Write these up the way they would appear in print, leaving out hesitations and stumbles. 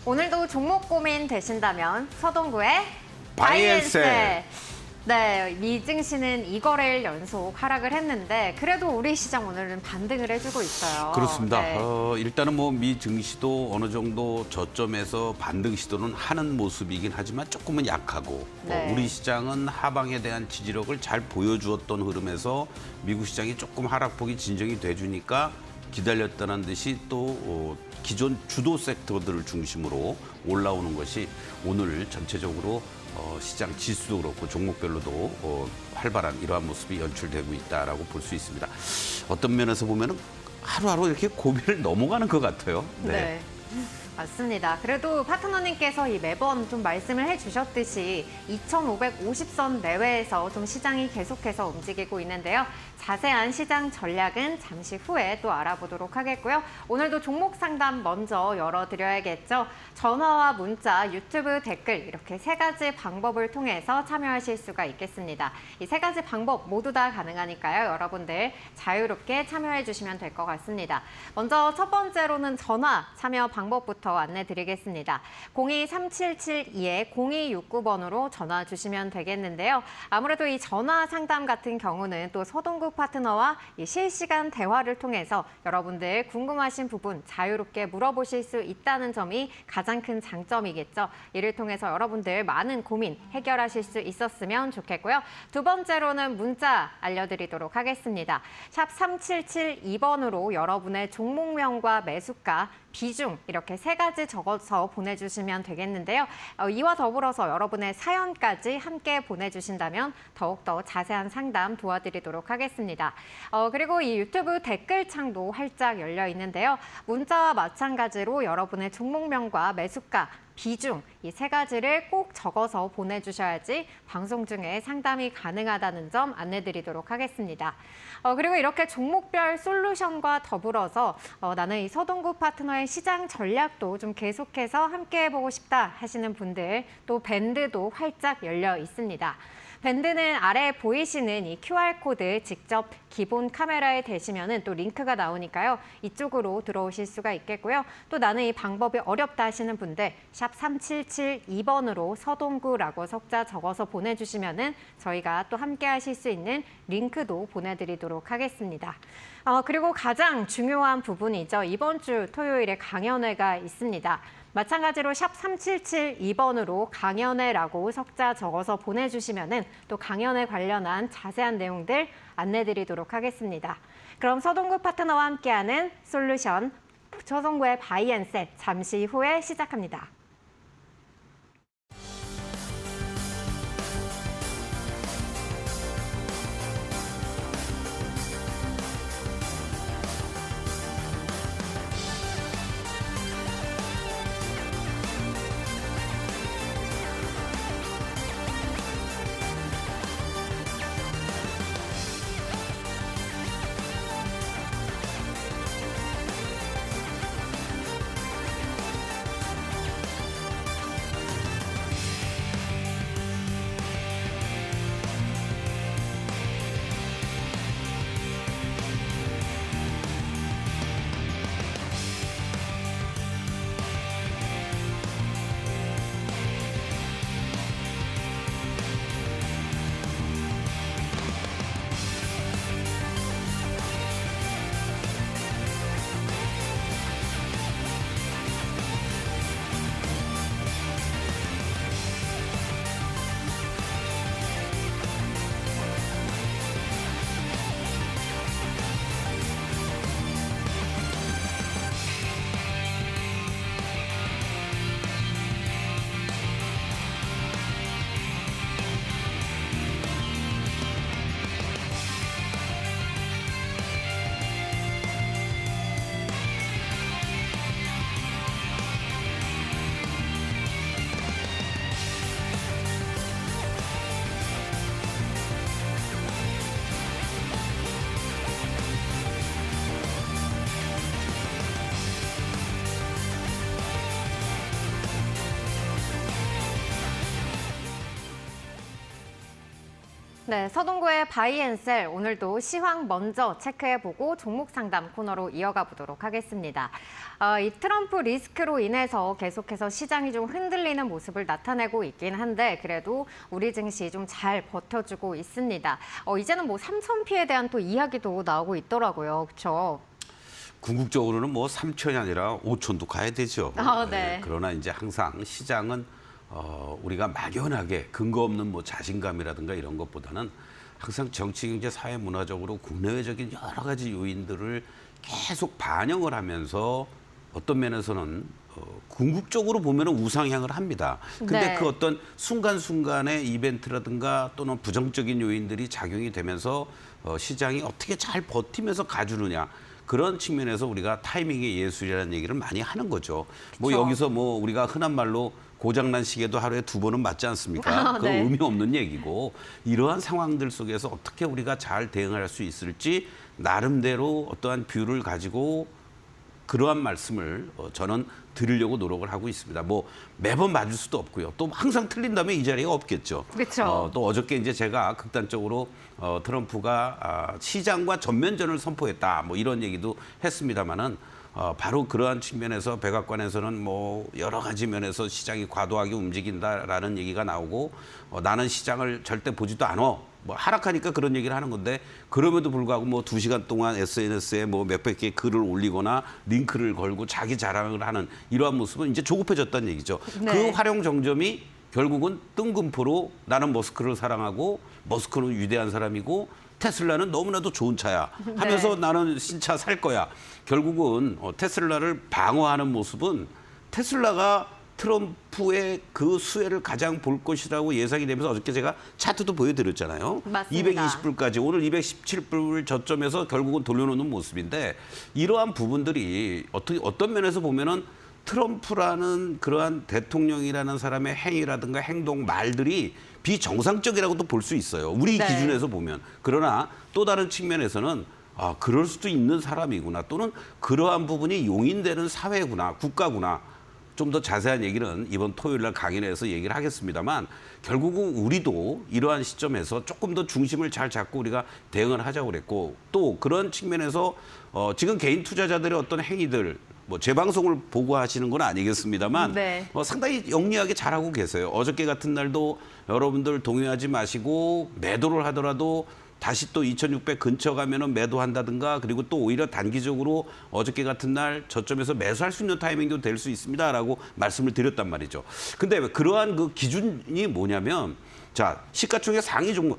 오늘도 종목 고민 되신다면 서동구의 바이앤셀. 네, 미증시는 2거래일 연속 하락을 했는데 그래도 우리 시장 오늘은 반등을 해주고 있어요. 그렇습니다. 네. 일단은 뭐 미 증시도 어느 정도 저점에서 반등 시도는 하는 모습이긴 하지만 조금은 약하고 네. 우리 시장은 하방에 대한 지지력을 잘 보여주었던 흐름에서 미국 시장이 조금 하락폭이 진정이 돼주니까 기다렸다는 듯이 또 기존 주도 섹터들을 중심으로 올라오는 것이 오늘 전체적으로 시장 지수도 그렇고 종목별로도 활발한 이러한 모습이 연출되고 있다라고 볼 수 있습니다. 어떤 면에서 보면은 하루하루 이렇게 고비를 넘어가는 것 같아요. 네. 맞습니다. 그래도 파트너님께서 매번 좀 말씀을 해주셨듯이 2,550선 내외에서 좀 시장이 계속해서 움직이고 있는데요. 자세한 시장 전략은 잠시 후에 또 알아보도록 하겠고요. 오늘도 종목 상담 먼저 열어드려야겠죠. 전화와 문자, 유튜브 댓글 이렇게 세 가지 방법을 통해서 참여하실 수가 있겠습니다. 이 세 가지 방법 모두 다 가능하니까요. 여러분들 자유롭게 참여해 주시면 될 것 같습니다. 먼저 첫 번째로는 전화 참여 방법부터 안내드리겠습니다. 023772-0269번으로 전화 주시면 되겠는데요. 아무래도 이 전화 상담 같은 경우는 또 서동구 파트너와 이 실시간 대화를 통해서 여러분들 궁금하신 부분 자유롭게 물어보실 수 있다는 점이 가장 큰 장점이겠죠. 이를 통해서 여러분들 많은 고민 해결하실 수 있었으면 좋겠고요. 두 번째로는 문자 알려드리도록 하겠습니다. 샵 3772번으로 여러분의 종목명과 매수가, 비중 이렇게 세 가지 적어서 보내주시면 되겠는데요. 이와 더불어서 여러분의 사연까지 함께 보내주신다면 더욱더 자세한 상담 도와드리도록 하겠습니다. 그리고 이 유튜브 댓글창도 활짝 열려 있는데요. 문자와 마찬가지로 여러분의 종목명과 매수가, 비중 이 세 가지를 꼭 적어서 보내주셔야지 방송 중에 상담이 가능하다는 점 안내드리도록 하겠습니다. 그리고 이렇게 종목별 솔루션과 더불어서 나는 이 서동구 파트너의 시장 전략도 좀 계속해서 함께 해보고 싶다 하시는 분들 또 밴드도 활짝 열려 있습니다. 밴드는 아래 보이시는 이 QR코드 직접 기본 카메라에 대시면은 또 링크가 나오니까요. 이쪽으로 들어오실 수가 있겠고요. 또 나는 이 방법이 어렵다 하시는 분들 샵 3772번으로 서동구라고 석자 적어서 보내주시면은 저희가 또 함께 하실 수 있는 링크도 보내드리도록 하겠습니다. 그리고 가장 중요한 부분이죠. 이번 주 토요일에 강연회가 있습니다. 마찬가지로 샵 3772번으로 강연회라고 석자 적어서 보내주시면은 또 강연회 관련한 자세한 내용들 안내드리도록 하겠습니다. 그럼 서동구 파트너와 함께하는 솔루션 서동구의 바이앤셋 잠시 후에 시작합니다. 네, 서동구의 바이앤셀 오늘도 시황 먼저 체크해보고 종목 상담 코너로 이어가 보도록 하겠습니다. 이 트럼프 리스크로 인해서 계속해서 시장이 좀 흔들리는 모습을 나타내고 있긴 한데 그래도 우리 증시 좀 잘 버텨주고 있습니다. 이제는 뭐 삼천피에 대한 또 이야기도 나오고 있더라고요. 그렇죠? 궁극적으로는 뭐 3천이 아니라 5천도 가야 되죠. 네. 그러나 이제 항상 시장은 우리가 막연하게 근거 없는 뭐 자신감이라든가 이런 것보다는 항상 정치, 경제, 사회, 문화적으로 국내외적인 여러 가지 요인들을 계속 반영을 하면서 어떤 면에서는 궁극적으로 보면은 우상향을 합니다. 근데 네. 그 어떤 순간순간의 이벤트라든가 또는 부정적인 요인들이 작용이 되면서 시장이 어떻게 잘 버티면서 가주느냐. 그런 측면에서 우리가 타이밍의 예술이라는 얘기를 많이 하는 거죠. 뭐 그쵸. 여기서 뭐 우리가 흔한 말로 고장난 시계도 하루에 2번은 맞지 않습니까? 그건 네. 의미 없는 얘기고 이러한 상황들 속에서 어떻게 우리가 잘 대응할 수 있을지 나름대로 어떠한 뷰를 가지고 그러한 말씀을 저는 드리려고 노력을 하고 있습니다. 뭐 매번 맞을 수도 없고요. 또 항상 틀린다면 이 자리가 없겠죠. 그렇죠. 또 어저께 이제 제가 극단적으로 트럼프가 시장과 전면전을 선포했다. 뭐 이런 얘기도 했습니다마는 바로 그러한 측면에서 백악관에서는 뭐 여러 가지 면에서 시장이 과도하게 움직인다라는 얘기가 나오고 나는 시장을 절대 보지도 않아. 뭐 하락하니까 그런 얘기를 하는 건데 그럼에도 불구하고 뭐 2시간 동안 SNS에 뭐 몇백 개의 글을 올리거나 링크를 걸고 자기 자랑을 하는 이러한 모습은 이제 조급해졌다는 얘기죠. 네. 그 활용 정점이 결국은 뜬금포로 나는 머스크를 사랑하고 머스크는 위대한 사람이고 테슬라는 너무나도 좋은 차야 하면서 네. 나는 신차 살 거야. 결국은 테슬라를 방어하는 모습은 테슬라가 트럼프의 그 수혜를 가장 볼 것이라고 예상이 되면서 어저께 제가 차트도 보여드렸잖아요. 맞습니다. 220불까지 오늘 217불 저점에서 결국은 돌려놓는 모습인데 이러한 부분들이 어떤 면에서 보면은 트럼프라는 그러한 대통령이라는 사람의 행위라든가 행동 말들이 비정상적이라고도 볼 수 있어요. 우리 네. 기준에서 보면. 그러나 또 다른 측면에서는 그럴 수도 있는 사람이구나 또는 그러한 부분이 용인되는 사회구나 국가구나. 좀 더 자세한 얘기는 이번 토요일 날 강연에서 얘기를 하겠습니다만 결국은 우리도 이러한 시점에서 조금 더 중심을 잘 잡고 우리가 대응을 하자고 그랬고 또 그런 측면에서 지금 개인 투자자들의 어떤 행위들 뭐 제 방송을 보고 하시는 건 아니겠습니다만 네. 상당히 영리하게 잘하고 계세요. 어저께 같은 날도 여러분들 동요하지 마시고 매도를 하더라도 다시 또 2600 근처 가면은 매도한다든가 그리고 또 오히려 단기적으로 어저께 같은 날 저점에서 매수할 수 있는 타이밍도 될 수 있습니다라고 말씀을 드렸단 말이죠. 근데 그러한 그 기준이 뭐냐면 자, 시가총액 상위 종목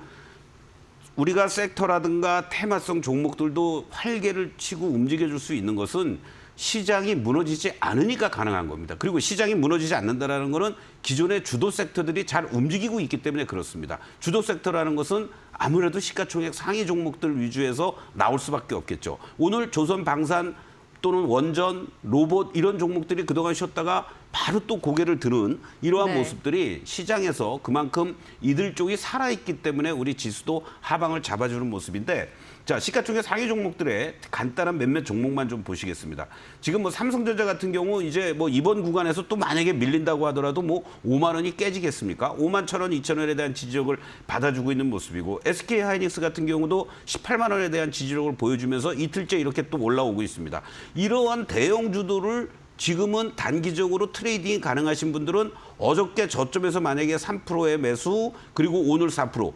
우리가 섹터라든가 테마성 종목들도 활개를 치고 움직여줄 수 있는 것은 시장이 무너지지 않으니까 가능한 겁니다. 그리고 시장이 무너지지 않는다는 것은 기존의 주도 섹터들이 잘 움직이고 있기 때문에 그렇습니다. 주도 섹터라는 것은 아무래도 시가총액 상위 종목들 위주에서 나올 수밖에 없겠죠. 오늘 조선 방산 또는 원전, 로봇 이런 종목들이 그동안 쉬었다가 바로 또 고개를 드는 이러한 네. 모습들이 시장에서 그만큼 이들 쪽이 살아있기 때문에 우리 지수도 하방을 잡아주는 모습인데 자, 시가총액 상위 종목들의 간단한 몇몇 종목만 좀 보시겠습니다. 지금 뭐 삼성전자 같은 경우 이제 뭐 이번 구간에서 또 만약에 밀린다고 하더라도 뭐 5만 원이 깨지겠습니까? 5만 1,000원, 2,000원에 대한 지지력을 받아주고 있는 모습이고 SK 하이닉스 같은 경우도 18만 원에 대한 지지력을 보여주면서 이틀째 이렇게 또 올라오고 있습니다. 이러한 대형주들을 지금은 단기적으로 트레이딩이 가능하신 분들은 어저께 저점에서 만약에 3%의 매수 그리고 오늘 4%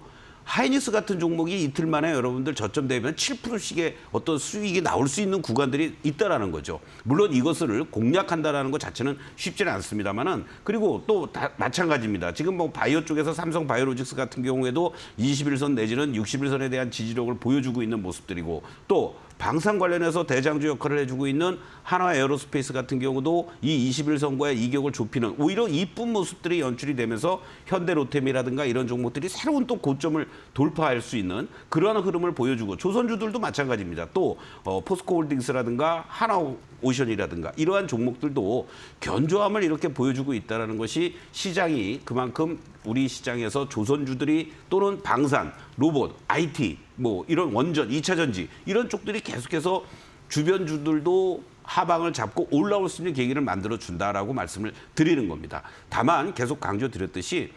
하이닉스 같은 종목이 이틀 만에 여러분들 저점 되면 7%씩의 어떤 수익이 나올 수 있는 구간들이 있다라는 거죠. 물론 이것을 공략한다라는 것 자체는 쉽지는 않습니다만은 그리고 또 마찬가지입니다. 지금 뭐 바이오 쪽에서 삼성 바이오로직스 같은 경우에도 21선 내지는 61선에 대한 지지력을 보여주고 있는 모습들이고 또 방산 관련해서 대장주 역할을 해주고 있는 한화 에어로스페이스 같은 경우도 이 21선과의 이격을 좁히는 오히려 이쁜 모습들이 연출이 되면서 현대로템이라든가 이런 종목들이 새로운 또 고점을 돌파할 수 있는 그러한 흐름을 보여주고 조선주들도 마찬가지입니다. 또 포스코홀딩스라든가 하나오션이라든가 이러한 종목들도 견조함을 이렇게 보여주고 있다는 것이 시장이 그만큼 우리 시장에서 조선주들이 또는 방산, 로봇, IT 뭐 이런 원전, 2차 전지 이런 쪽들이 계속해서 주변주들도 하방을 잡고 올라올 수 있는 계기를 만들어 준다라고 말씀을 드리는 겁니다. 다만 계속 강조드렸듯이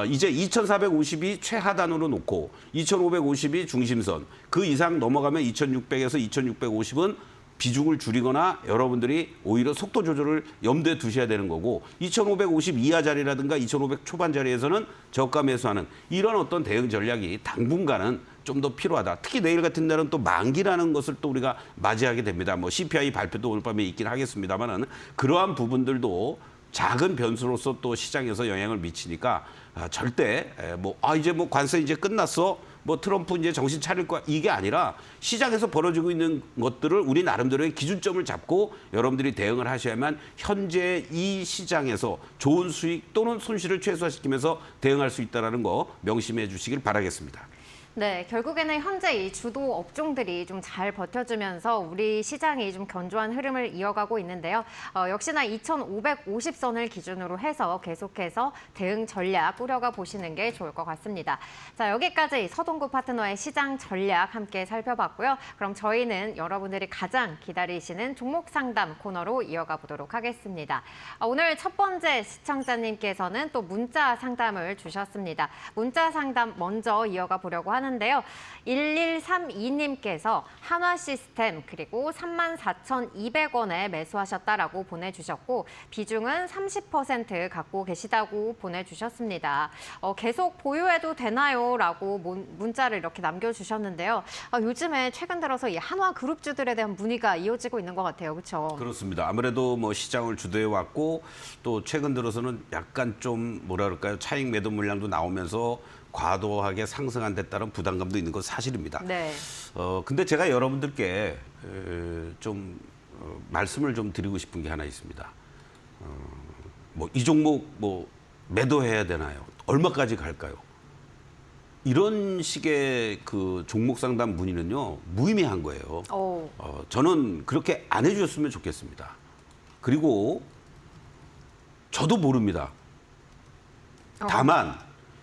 이제 2,450이 최하단으로 놓고 2,550이 중심선, 그 이상 넘어가면 2,600에서 2,650은 비중을 줄이거나 여러분들이 오히려 속도 조절을 염두에 두셔야 되는 거고 2,550 이하 자리라든가 2,500 초반 자리에서는 저가 매수하는 이런 어떤 대응 전략이 당분간은 좀 더 필요하다. 특히 내일 같은 날은 또 만기라는 것을 또 우리가 맞이하게 됩니다. 뭐 CPI 발표도 오늘 밤에 있긴 하겠습니다만은 그러한 부분들도 작은 변수로서 또 시장에서 영향을 미치니까 절대 이제 뭐 관세 이제 끝났어. 뭐 트럼프 이제 정신 차릴 거야. 이게 아니라 시장에서 벌어지고 있는 것들을 우리 나름대로의 기준점을 잡고 여러분들이 대응을 하셔야만 현재 이 시장에서 좋은 수익 또는 손실을 최소화시키면서 대응할 수 있다는 거 명심해 주시길 바라겠습니다. 네, 결국에는 현재 이 주도 업종들이 좀 잘 버텨주면서 우리 시장이 좀 견조한 흐름을 이어가고 있는데요. 역시나 2,550선을 기준으로 해서 계속해서 대응 전략 꾸려가 보시는 게 좋을 것 같습니다. 자, 여기까지 서동구 파트너의 시장 전략 함께 살펴봤고요. 그럼 저희는 여러분들이 가장 기다리시는 종목 상담 코너로 이어가 보도록 하겠습니다. 오늘 첫 번째 시청자님께서는 또 문자 상담을 주셨습니다. 문자 상담 먼저 이어가 보려고 하는데요. 1132님께서 한화시스템 그리고 34,200원에 매수하셨다라고 보내주셨고 비중은 30% 갖고 계시다고 보내주셨습니다. 계속 보유해도 되나요? 라고 문자를 이렇게 남겨주셨는데요. 요즘에 최근 들어서 이 한화그룹주들에 대한 문의가 이어지고 있는 것 같아요. 그렇죠? 그렇습니다. 아무래도 뭐 시장을 주도해 왔고 또 최근 들어서는 약간 좀 뭐라 그럴까요? 차익 매도 물량도 나오면서 과도하게 상승한 데 따른 부담감도 있는 건 사실입니다. 네. 근데 제가 여러분들께 좀 말씀을 좀 드리고 싶은 게 하나 있습니다. 뭐 이 종목 뭐 매도해야 되나요? 얼마까지 갈까요? 이런 식의 그 종목 상담 문의는요 무의미한 거예요. 저는 그렇게 안 해주셨으면 좋겠습니다. 그리고 저도 모릅니다. 다만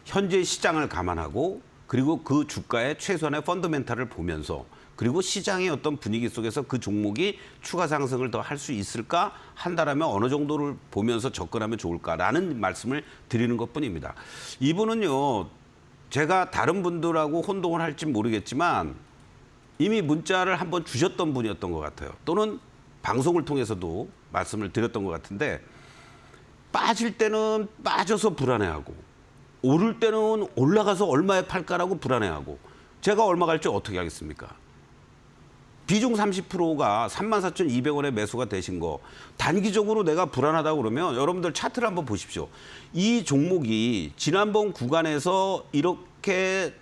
현재 시장을 감안하고 그리고 그 주가의 최소한의 펀더멘탈을 보면서 그리고 시장의 어떤 분위기 속에서 그 종목이 추가 상승을 더 할 수 있을까 한다라면 어느 정도를 보면서 접근하면 좋을까라는 말씀을 드리는 것뿐입니다. 이분은요. 제가 다른 분들하고 혼동을 할지 모르겠지만 이미 문자를 한번 주셨던 분이었던 것 같아요. 또는 방송을 통해서도 말씀을 드렸던 것 같은데 빠질 때는 빠져서 불안해하고 오를 때는 올라가서 얼마에 팔까라고 불안해하고 제가 얼마 갈지 어떻게 하겠습니까? 비중 30%가 34,200원에 매수가 되신 거 단기적으로 내가 불안하다고 그러면 여러분들 차트를 한번 보십시오. 이 종목이 지난번 구간에서 이렇게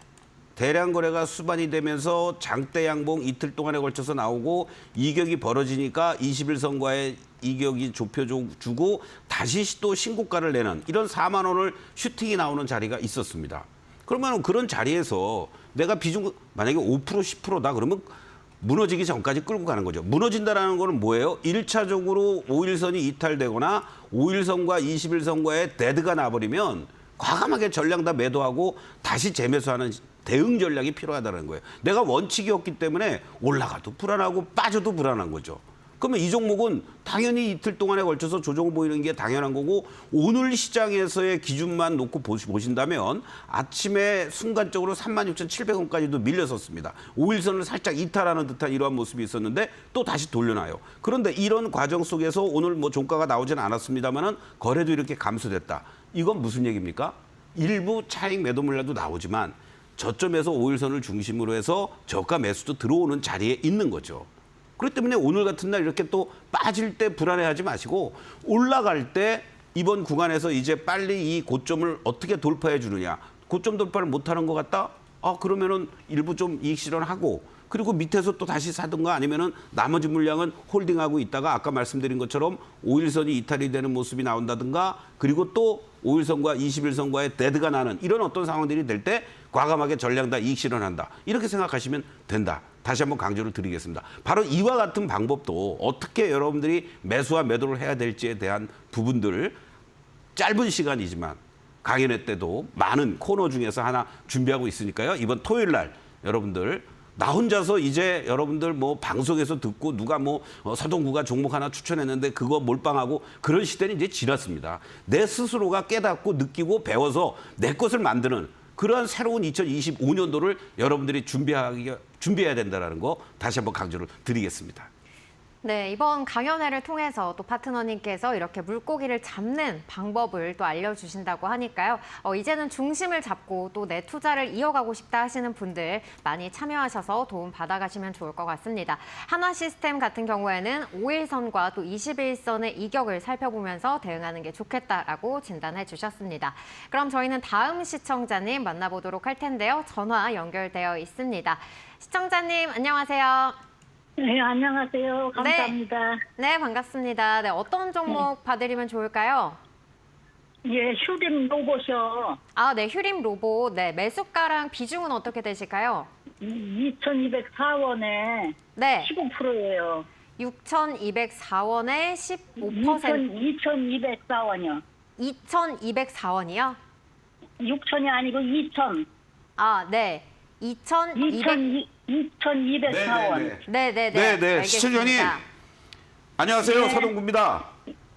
대량 거래가 수반이 되면서 장대 양봉 이틀 동안에 걸쳐서 나오고 이격이 벌어지니까 21선과의 이격이 좁혀주고 다시 또 신고가를 내는 이런 4만 원을 슈팅이 나오는 자리가 있었습니다. 그러면 그런 자리에서 내가 비중 만약에 5% 10%다 그러면 무너지기 전까지 끌고 가는 거죠. 무너진다는 거는 뭐예요? 1차적으로 5일선이 이탈되거나 5일선과 21선과의 데드가 나버리면 과감하게 전량 다 매도하고 다시 재매수하는 대응 전략이 필요하다는 거예요. 내가 원칙이었기 때문에 올라가도 불안하고 빠져도 불안한 거죠. 그러면 이 종목은 당연히 이틀 동안에 걸쳐서 조정을 보이는 게 당연한 거고 오늘 시장에서의 기준만 놓고 보신다면 아침에 순간적으로 36,700원까지도 밀렸었습니다. 5일선을 살짝 이탈하는 듯한 이러한 모습이 있었는데 또 다시 돌려놔요. 그런데 이런 과정 속에서 오늘 뭐 종가가 나오지는 않았습니다만은 거래도 이렇게 감소됐다. 이건 무슨 얘기입니까? 일부 차익 매도 물량도 나오지만 저점에서 5일선을 중심으로 해서 저가 매수도 들어오는 자리에 있는 거죠. 그렇기 때문에 오늘 같은 날 이렇게 또 빠질 때 불안해하지 마시고 올라갈 때 이번 구간에서 이제 빨리 이 고점을 어떻게 돌파해 주느냐. 고점 돌파를 못하는 것 같다? 그러면은 일부 좀 이익 실현하고 그리고 밑에서 또 다시 사든가 아니면은 나머지 물량은 홀딩하고 있다가 아까 말씀드린 것처럼 5일선이 이탈이 되는 모습이 나온다든가 그리고 또 5일선과 21선과의 데드가 나는 이런 어떤 상황들이 될 때 과감하게 전량 다 이익 실현한다. 이렇게 생각하시면 된다. 다시 한번 강조를 드리겠습니다. 바로 이와 같은 방법도 어떻게 여러분들이 매수와 매도를 해야 될지에 대한 부분들을 짧은 시간이지만 강연회 때도 많은 코너 중에서 하나 준비하고 있으니까요. 이번 토요일 날 여러분들 나 혼자서 이제 여러분들 뭐 방송에서 듣고 누가 뭐 서동구가 종목 하나 추천했는데 그거 몰빵하고 그런 시대는 이제 지났습니다. 내 스스로가 깨닫고 느끼고 배워서 내 것을 만드는 그러한 새로운 2025년도를 여러분들이 준비해야 된다는 거 다시 한번 강조를 드리겠습니다. 네, 이번 강연회를 통해서 또 파트너님께서 이렇게 물고기를 잡는 방법을 또 알려주신다고 하니까요. 이제는 중심을 잡고 또 내 투자를 이어가고 싶다 하시는 분들 많이 참여하셔서 도움 받아가시면 좋을 것 같습니다. 한화시스템 같은 경우에는 5일선과 또 21선의 이격을 살펴보면서 대응하는 게 좋겠다라고 진단해 주셨습니다. 그럼 저희는 다음 시청자님 만나보도록 할 텐데요. 전화 연결되어 있습니다. 시청자님 안녕하세요. 네, 안녕하세요. 감사합니다. 네, 반갑습니다. 네, 어떤 종목 봐드리면 좋을까요? 예, 휴림 로봇이요. 아, 네, 휴림 로봇. 네, 매수가랑 비중은 어떻게 되실까요? 2,204원에 네, 15%예요. 6,204원에 15%. 2,204원이요. 2,204원이요? 6천이 아니고 2,000. 아, 네. 2,200. 2,204원. 네. 시청자님 안녕하세요. 네. 서동구입니다.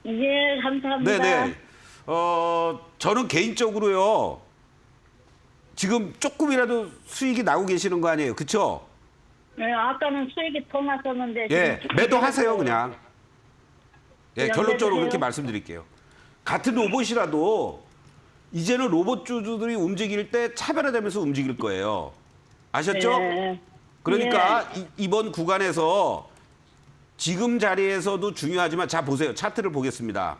예, 감사합니다. 네네. 저는 개인적으로요. 지금 조금이라도 수익이 나고 계시는 거 아니에요, 그렇죠? 네, 아까는 수익이 더 났었는데. 예, 지금 매도하세요 그냥. 예, 그냥 결론적으로 매도해요? 그렇게 말씀드릴게요. 같은 로봇이라도 이제는 로봇주들이 움직일 때 차별화되면서 움직일 거예요. 아셨죠? 네. 그러니까 이번 구간에서 지금 자리에서도 중요하지만 자 보세요. 차트를 보겠습니다.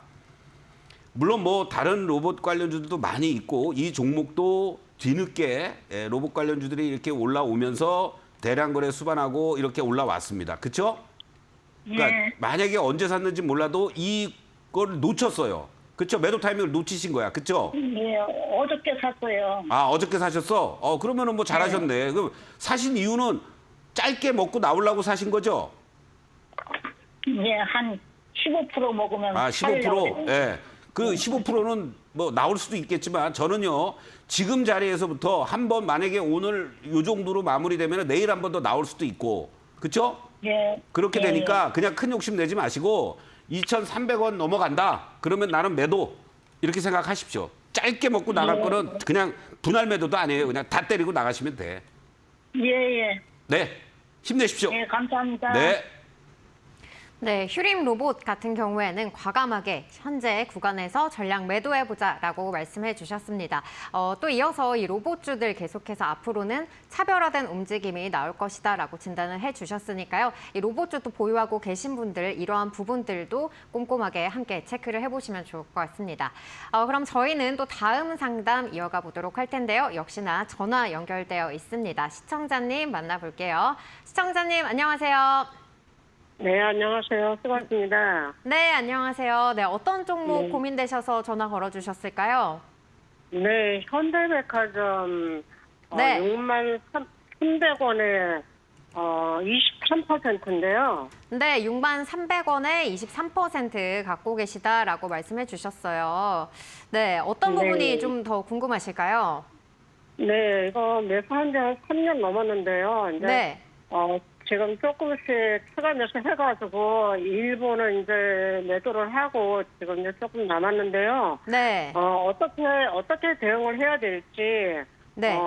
물론 뭐 다른 로봇 관련주들도 많이 있고 이 종목도 뒤늦게 로봇 관련주들이 이렇게 올라오면서 대량 거래 수반하고 이렇게 올라왔습니다. 그렇죠? 그러니까 예. 만약에 언제 샀는지 몰라도 이걸 놓쳤어요. 그렇죠? 매도 타이밍을 놓치신 거야. 그렇죠? 예, 어저께 샀어요. 아, 어저께 사셨어? 그러면은 뭐 잘하셨네. 그럼 사신 이유는 짧게 먹고 나오려고 사신 거죠? 예, 한 15% 먹으면. 아, 15%? 살려고. 예. 그 15%는 뭐 나올 수도 있겠지만 저는요, 지금 자리에서부터 한번 만약에 오늘 요 정도로 마무리되면 내일 한 번 더 나올 수도 있고, 그렇죠? 예. 그렇게 예, 되니까 그냥 큰 욕심 내지 마시고 2,300원 넘어간다. 그러면 나는 매도 이렇게 생각하십시오. 짧게 먹고 나갈 거는 그냥 분할 매도도 아니에요. 그냥 다 때리고 나가시면 돼. 예. 네, 힘내십시오. 예, 감사합니다. 네. 네, 휴림 로봇 같은 경우에는 과감하게 현재 구간에서 전량 매도해보자라고 말씀해 주셨습니다. 또 이어서 이 로봇주들 계속해서 앞으로는 차별화된 움직임이 나올 것이다라고 진단을 해 주셨으니까요. 이 로봇주도 보유하고 계신 분들 이러한 부분들도 꼼꼼하게 함께 체크를 해보시면 좋을 것 같습니다. 그럼 저희는 또 다음 상담 이어가 보도록 할 텐데요. 역시나 전화 연결되어 있습니다. 시청자님 만나볼게요. 시청자님 안녕하세요. 네, 안녕하세요. 수고하셨습니다. 네, 안녕하세요. 네, 어떤 종목 네. 고민되셔서 전화 걸어주셨을까요? 네, 현대백화점 네. 63,300원에 23%인데요. 네, 63,300원에 23% 갖고 계시다라고 말씀해 주셨어요. 네, 어떤 네. 부분이 좀 더 궁금하실까요? 네, 이거 매수한 지 한 3년 넘었는데요. 이제 네. 지금 조금씩 추가 매수해가지고 일부는 이제 매도를 하고 지금 이제 조금 남았는데요. 네. 어떻게 대응을 해야 될지 네.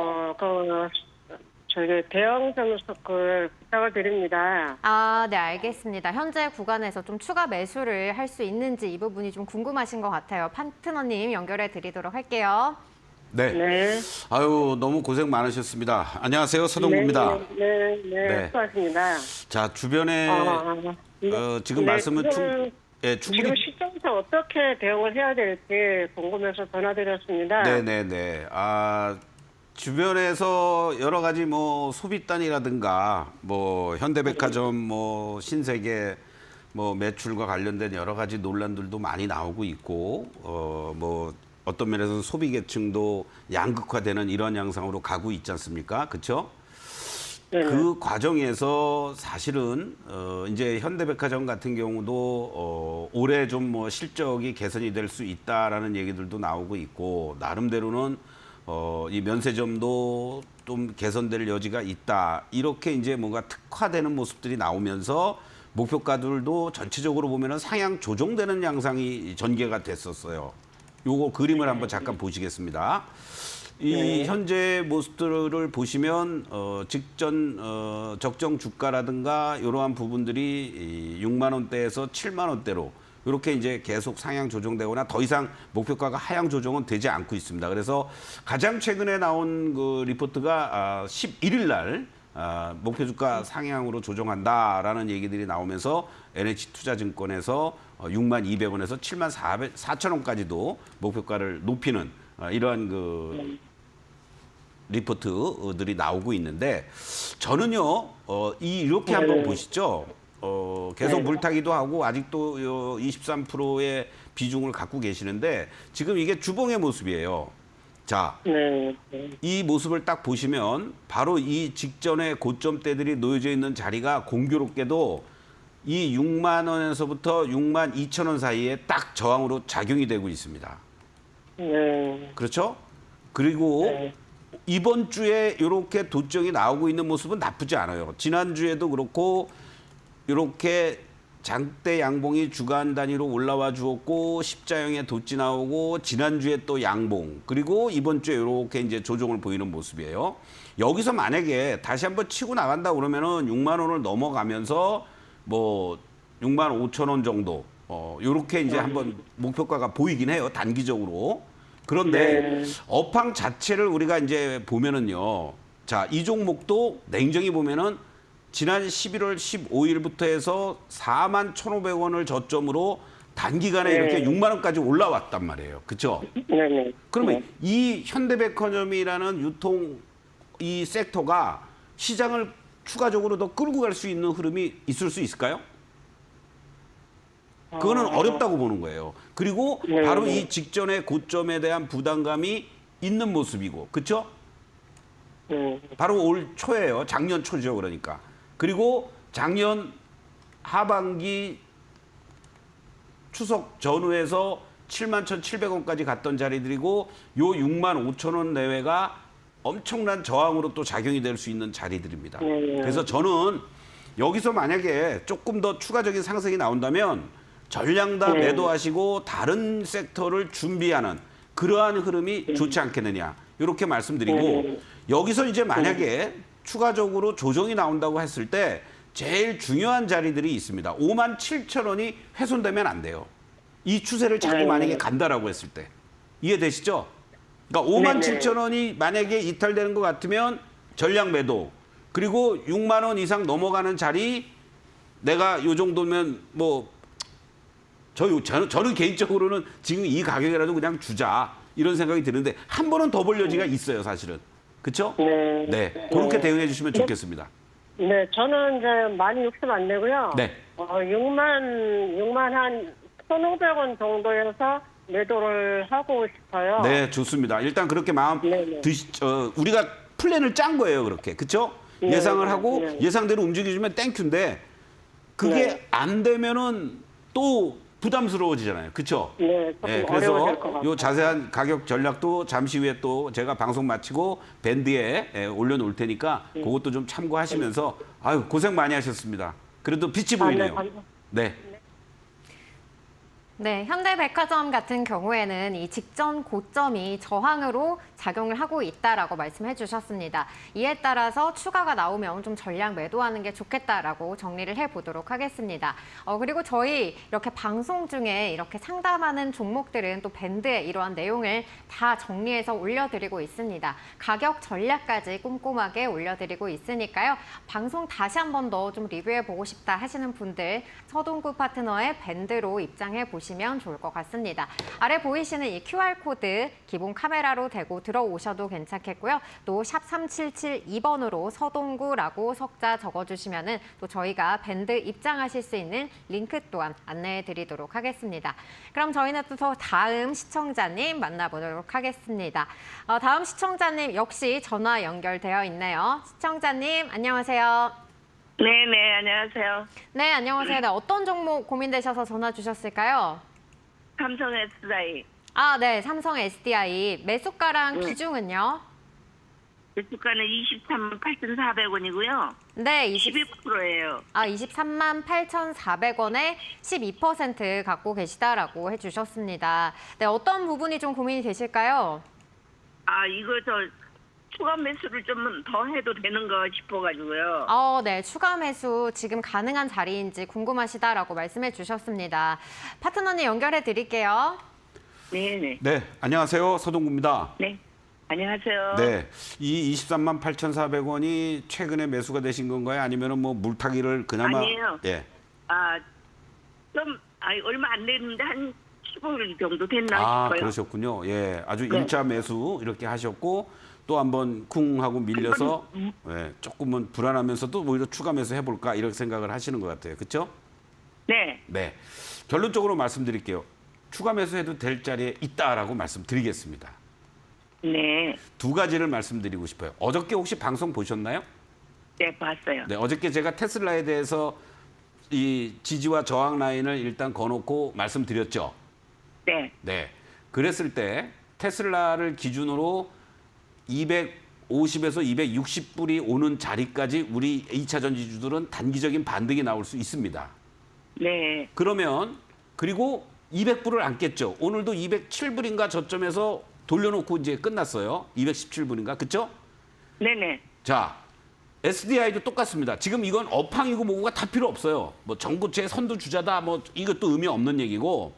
저기 대응 좀 부탁을 드립니다. 아, 네, 알겠습니다. 현재 구간에서 좀 추가 매수를 할 수 있는지 이 부분이 좀 궁금하신 것 같아요. 파트너님 연결해 드리도록 할게요. 네. 네. 아유, 너무 고생 많으셨습니다. 안녕하세요. 서동구입니다. 네. 수고하셨습니다. 자, 주변에 지금 네, 말씀은 지금 충분히 시장에서 어떻게 대응을 해야 될지 궁금해서 전화드렸습니다. 네네네. 주변에서 여러 가지 뭐 소비단이라든가 뭐 현대백화점 뭐 신세계 뭐 매출과 관련된 여러 가지 논란들도 많이 나오고 있고 뭐 어떤 면에서는 소비 계층도 양극화되는 이런 양상으로 가고 있지 않습니까? 그렇죠? 그 과정에서 사실은 이제 현대백화점 같은 경우도 올해 좀 뭐 실적이 개선이 될 수 있다라는 얘기들도 나오고 있고 나름대로는 이 면세점도 좀 개선될 여지가 있다. 이렇게 이제 뭔가 특화되는 모습들이 나오면서 목표가들도 전체적으로 보면은 상향 조정되는 양상이 전개가 됐었어요. 요거 그림을 한번 잠깐 보시겠습니다. 이 현재 모습들을 보시면 직전 적정 주가라든가 이러한 부분들이 6만 원대에서 7만 원대로 이렇게 이제 계속 상향 조정되거나 더 이상 목표가가 하향 조정은 되지 않고 있습니다. 그래서 가장 최근에 나온 그 리포트가 11일 날 목표 주가 상향으로 조정한다라는 얘기들이 나오면서 NH투자증권에서 6만 200원에서 7만 4천 원까지도 목표가를 높이는 이러한 그 리포트들이 나오고 있는데 저는요 이렇게 한번 보시죠. 계속 물타기도 하고 아직도 23%의 비중을 갖고 계시는데 지금 이게 주봉의 모습이에요. 자, 이 모습을 딱 보시면 바로 이 직전의 고점대들이 놓여져 있는 자리가 공교롭게도 이 6만 원에서부터 6만 2천 원 사이에 딱 저항으로 작용이 되고 있습니다. 그렇죠? 그리고 이번 주에 이렇게 도정이 나오고 있는 모습은 나쁘지 않아요. 지난주에도 그렇고 이렇게 장대 양봉이 주간 단위로 올라와 주었고 십자형의 돛지 나오고 지난주에 또 양봉 그리고 이번 주에 이렇게 이제 조정을 보이는 모습이에요. 여기서 만약에 다시 한번 치고 나간다 그러면은 6만 원을 넘어가면서 뭐 6만 5천 원 정도 이렇게 이제 한번 목표가가 보이긴 해요. 단기적으로. 그런데 업황 자체를 우리가 이제 보면은요. 자, 이 종목도 냉정히 보면은 지난 11월 15일부터 해서 4만 1,500원을 저점으로 단기간에 이렇게 6만 원까지 올라왔단 말이에요. 그렇죠? 그러면 이 현대백화점이라는 유통 이 섹터가 시장을 추가적으로 더 끌고 갈 수 있는 흐름이 있을 수 있을까요? 그거는 어렵다고 보는 거예요. 그리고 바로 이 직전의 고점에 대한 부담감이 있는 모습이고, 그렇죠? 바로 올 초예요. 작년 초죠, 그러니까. 그리고 작년 하반기 추석 전후에서 7만 1,700원까지 갔던 자리들이고 요 6만 5천 원 내외가 엄청난 저항으로 또 작용이 될 수 있는 자리들입니다. 그래서 저는 여기서 만약에 조금 더 추가적인 상승이 나온다면 전량 다 매도하시고 다른 섹터를 준비하는 그러한 흐름이 좋지 않겠느냐 이렇게 말씀드리고 여기서 이제 만약에 추가적으로 조정이 나온다고 했을 때 제일 중요한 자리들이 있습니다. 5만 7천 원이 훼손되면 안 돼요. 이 추세를 자꾸 만약에 간다라고 했을 때. 이해되시죠? 그러니까 5만 7천 원이 만약에 이탈되는 것 같으면 전량 매도. 그리고 6만 원 이상 넘어가는 자리 내가 요 정도면 뭐 저는 개인적으로는 지금 이 가격이라도 그냥 주자 이런 생각이 드는데 한 번은 더 볼 여지가 있어요, 사실은. 그렇죠? 네. 그렇게 대응해 주시면 좋겠습니다. 네, 저는 이제 많이 욕심 안 내고요. 네. 6만 한 1,500원 정도여서 매도를 하고 싶어요. 네, 좋습니다. 일단 그렇게 마음 우리가 플랜을 짠 거예요, 그렇게. 그렇죠? 예상을 하고 예상대로 움직여주면 땡큐인데 그게 안 되면은 또 부담스러워지잖아요. 그렇죠? 네, 조금 어려워질 것 그래서 같아요. 요 자세한 가격 전략도 잠시 후에 또 제가 방송 마치고 밴드에 올려놓을 테니까 그것도 좀 참고하시면서 아유 고생 많이 하셨습니다. 그래도 빛이 보이네요. 네. 네, 현대백화점 같은 경우에는 이 직전 고점이 저항으로 작용을 하고 있다라고 말씀해 주셨습니다. 이에 따라서 추가가 나오면 좀 전량 매도하는 게 좋겠다라고 정리를 해보도록 하겠습니다. 그리고 저희 이렇게 방송 중에 이렇게 상담하는 종목들은 또 밴드에 이러한 내용을 다 정리해서 올려드리고 있습니다. 가격 전략까지 꼼꼼하게 올려드리고 있으니까요. 방송 다시 한 번 더 좀 리뷰해보고 싶다 하시는 분들 서동구 파트너의 밴드로 입장해 보시면 좋을 것 같습니다. 아래 보이시는 이 QR코드 기본 카메라로 대고 들어오셔도 괜찮겠고요. 또 샵 3772번으로 서동구라고 석자 적어주시면은 또 저희가 밴드 입장하실 수 있는 링크 또한 안내해 드리도록 하겠습니다. 그럼 저희는 또 다음 시청자님 만나보도록 하겠습니다. 다음 시청자님 역시 전화 연결되어 있네요. 시청자님 안녕하세요. 네네, 안녕하세요. 네, 안녕하세요. 네, 어떤 종목 고민되셔서 전화 주셨을까요? 삼성 SDI. 네, 삼성 SDI 매수가랑 비중은요? 주가는 23만 8,400원이고요. 네, 12%예요. 23만 8,400원에 12% 갖고 계시다라고 해주셨습니다. 네, 어떤 부분이 좀 고민이 되실까요? 이거 추가 매수를 좀 더 해도 되는가 싶어가지고요. 네, 추가 매수 지금 가능한 자리인지 궁금하시다라고 말씀해 주셨습니다. 파트너님 연결해 드릴게요. 네네. 네, 안녕하세요. 서동구입니다. 네. 안녕하세요. 네, 이 23만 8,400원이 최근에 매수가 되신 건가요? 아니면은 뭐 물타기를 그나마 아니에요. 예. 얼마 안 됐는데 한 15일 정도 됐나 싶어요. 그러셨군요. 예, 아주 네. 일자 매수 이렇게 하셨고 또 한번 쿵 하고 밀려서 예, 조금은 불안하면서도 오히려 추가 매수 해볼까 이렇게 생각을 하시는 것 같아요. 그렇죠? 네. 네, 결론적으로 말씀드릴게요. 추가 매수해도 될 자리에 있다라고 말씀드리겠습니다. 네. 두 가지를 말씀드리고 싶어요. 어저께 혹시 방송 보셨나요? 네, 봤어요. 네, 어저께 제가 테슬라에 대해서 이 지지와 저항 라인을 일단 거놓고 말씀드렸죠. 네. 네, 그랬을 때 테슬라를 기준으로 250에서 260불이 오는 자리까지 우리 2차 전지주들은 단기적인 반등이 나올 수 있습니다. 네. 그러면 그리고 200불을 안겠죠. 오늘도 207불인가 저점에서 돌려놓고 이제 끝났어요. 217불인가, 그렇죠? 네네. 자, SDI도 똑같습니다. 지금 이건 업황이고 뭐고가 다 필요 없어요. 뭐 전고체 선두주자다, 뭐 이것도 의미 없는 얘기고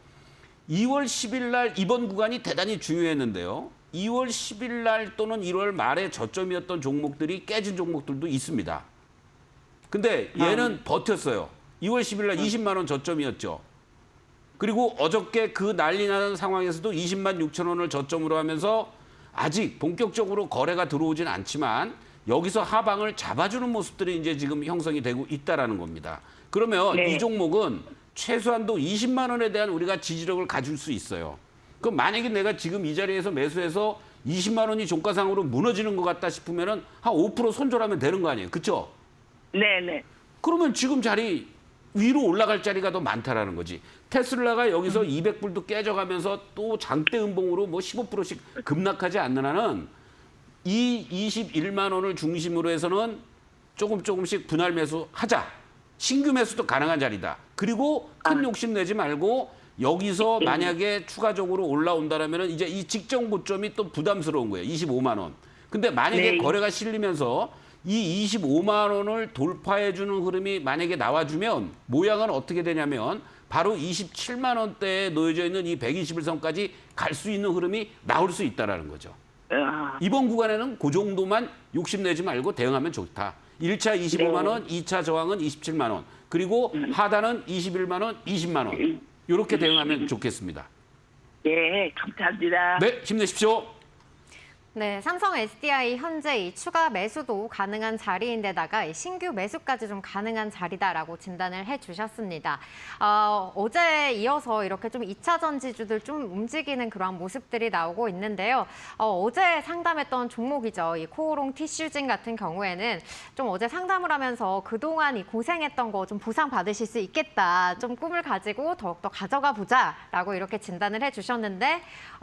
2월 10일 날 이번 구간이 대단히 중요했는데요. 2월 10일 날 또는 1월 말에 저점이었던 종목들이 깨진 종목들도 있습니다. 근데 얘는 버텼어요. 2월 10일 날 20만 원 저점이었죠. 그리고 어저께 그 난리 나는 상황에서도 20만 6천 원을 저점으로 하면서 아직 본격적으로 거래가 들어오진 않지만 여기서 하방을 잡아주는 모습들이 이제 지금 형성이 되고 있다라는 겁니다. 그러면 네. 이 종목은 최소한도 20만 원에 대한 우리가 지지력을 가질 수 있어요. 그럼 만약에 내가 지금 이 자리에서 매수해서 20만 원이 종가상으로 무너지는 것 같다 싶으면은 한 5% 손절하면 되는 거 아니에요. 그렇죠? 네네. 그러면 지금 자리 위로 올라갈 자리가 더 많다라는 거지. 테슬라가 여기서 200불도 깨져가면서 또 장대 음봉으로 뭐 15%씩 급락하지 않는 한은 이 21만 원을 중심으로 해서는 조금씩 분할 매수하자. 신규 매수도 가능한 자리다. 그리고 큰 욕심 내지 말고 여기서 만약에 추가적으로 올라온다라면은 이제 이 직전 고점이 또 부담스러운 거예요. 25만 원. 근데 만약에 네. 거래가 실리면서 이 25만 원을 돌파해주는 흐름이 만약에 나와주면 모양은 어떻게 되냐면 바로 27만 원대에 놓여져 있는 이 120일선까지 갈 수 있는 흐름이 나올 수 있다라는 거죠. 이번 구간에는 그 정도만 욕심내지 말고 대응하면 좋다. 1차 25만 원, 2차 저항은 27만 원, 그리고 하단은 21만 원, 20만 원. 이렇게 대응하면 좋겠습니다. 네, 감사합니다. 네, 힘내십시오. 네, 삼성 SDI 현재 이 추가 매수도 가능한 자리인데다가 이 신규 매수까지 좀 가능한 자리다라고 진단을 해주셨습니다. 어제 이어서 이렇게 좀 2차 전지주들 좀 움직이는 그런 모습들이 나오고 있는데요. 어제 상담했던 종목이죠. 이 코오롱 티슈진 같은 경우에는 좀 어제 상담을 하면서 그동안 이 고생했던 거 좀 보상 받으실 수 있겠다. 좀 꿈을 가지고 더욱더 가져가 보자라고 이렇게 진단을 해주셨는데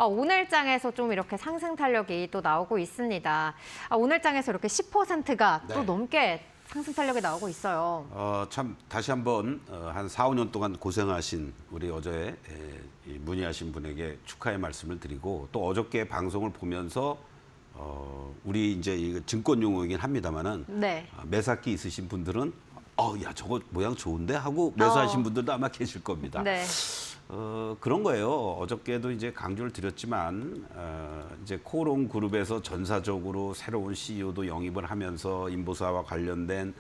오늘 장에서 좀 이렇게 상승 탄력이 또 나오고 있습니다. 오늘 장에서 이렇게 10%가 또 네. 넘게 상승 탄력이 나오고 있어요. 참 다시 한번 한 4, 5년 동안 고생하신 우리 어제 문의하신 분에게 축하의 말씀을 드리고 또 어저께 방송을 보면서 우리 이제 이거 증권 용어이긴 합니다만은 네. 매사기 있으신 분들은 야 저거 모양 좋은데 하고 매수하신 분들도 아마 계실 겁니다. 네. 그런 거예요. 어저께도 이제 강조를 드렸지만 이제 코오롱 그룹에서 전사적으로 새로운 CEO도 영입을 하면서 인보사와 관련된